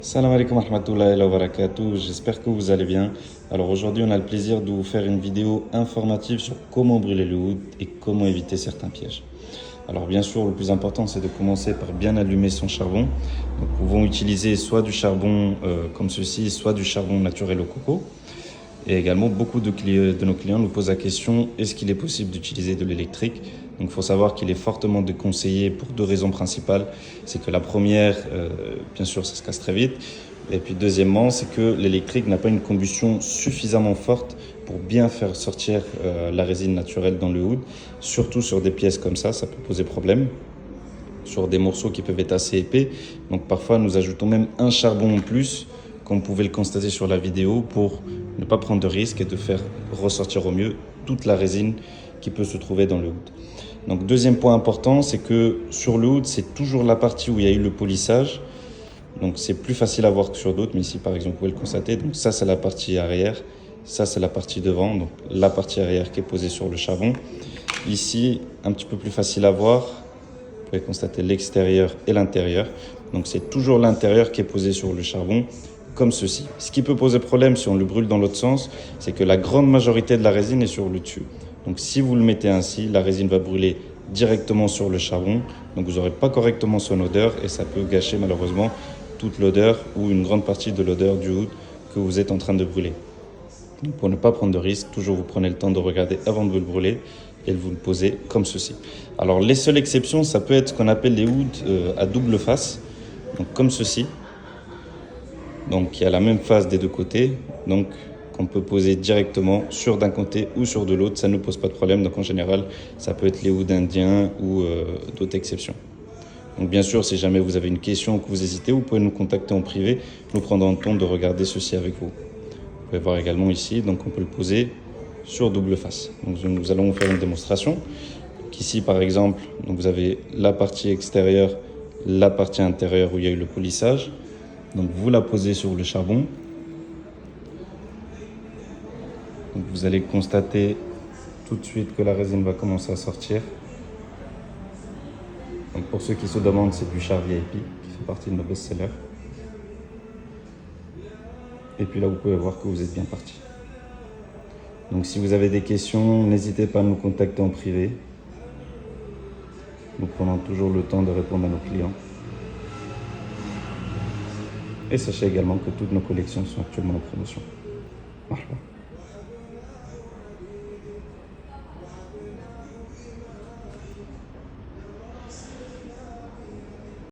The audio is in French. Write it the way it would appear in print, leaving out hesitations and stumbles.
Salam alaikum wa rahmatullahi wa barakatuh, j'espère que vous allez bien. Alors aujourd'hui on a le plaisir de vous faire une vidéo informative sur comment brûler le oud et comment éviter certains pièges. Alors bien sûr le plus important c'est de commencer par bien allumer son charbon. Donc, nous pouvons utiliser soit du charbon comme ceci, soit du charbon naturel au coco. Et également, beaucoup de nos clients nous posent la question, est-ce qu'il est possible d'utiliser de l'électrique? Donc il faut savoir qu'il est fortement déconseillé pour deux raisons principales. C'est que la première, bien sûr, ça se casse très vite. Et puis deuxièmement, c'est que l'électrique n'a pas une combustion suffisamment forte pour bien faire sortir la résine naturelle dans le oud. Surtout sur des pièces comme ça peut poser problème. Sur des morceaux qui peuvent être assez épais. Donc parfois, nous ajoutons même un charbon en plus, comme vous pouvez le constater sur la vidéo, pour ne pas prendre de risque et de faire ressortir au mieux toute la résine qui peut se trouver dans le oud. Donc deuxième point important, c'est que sur le oud, c'est toujours la partie où il y a eu le polissage. Donc c'est plus facile à voir que sur d'autres, mais ici par exemple vous pouvez le constater. Donc ça c'est la partie arrière, ça c'est la partie devant, donc la partie arrière qui est posée sur le charbon. Ici, un petit peu plus facile à voir, vous pouvez constater l'extérieur et l'intérieur. Donc c'est toujours l'intérieur qui est posé sur le charbon, comme ceci. Ce qui peut poser problème si on le brûle dans l'autre sens, c'est que la grande majorité de la résine est sur le dessus. Donc si vous le mettez ainsi, la résine va brûler directement sur le charbon. Donc vous n'aurez pas correctement son odeur et ça peut gâcher malheureusement toute l'odeur ou une grande partie de l'odeur du oud que vous êtes en train de brûler. Donc pour ne pas prendre de risque, toujours vous prenez le temps de regarder avant de vous le brûler et de vous le poser comme ceci. Alors les seules exceptions, ça peut être ce qu'on appelle les ouds à double face, donc comme ceci. Donc il y a la même face des deux côtés, donc qu'on peut poser directement sur d'un côté ou sur de l'autre, ça ne pose pas de problème. Donc en général, ça peut être les ouds indiens ou d'autres exceptions. Donc bien sûr, si jamais vous avez une question ou que vous hésitez, vous pouvez nous contacter en privé, nous prendrons le temps de regarder ceci avec vous. Vous pouvez voir également ici, donc on peut le poser sur double face. Donc nous allons vous faire une démonstration. Donc ici par exemple, donc vous avez la partie extérieure, la partie intérieure où il y a eu le polissage. Donc vous la posez sur le charbon. Donc vous allez constater tout de suite que la résine va commencer à sortir. Donc pour ceux qui se demandent, c'est du char VIP qui fait partie de nos best-sellers. Et puis là, vous pouvez voir que vous êtes bien parti. Donc si vous avez des questions, n'hésitez pas à nous contacter en privé. Nous prenons toujours le temps de répondre à nos clients. Et sachez également que toutes nos collections sont actuellement en promotion. Marhaba.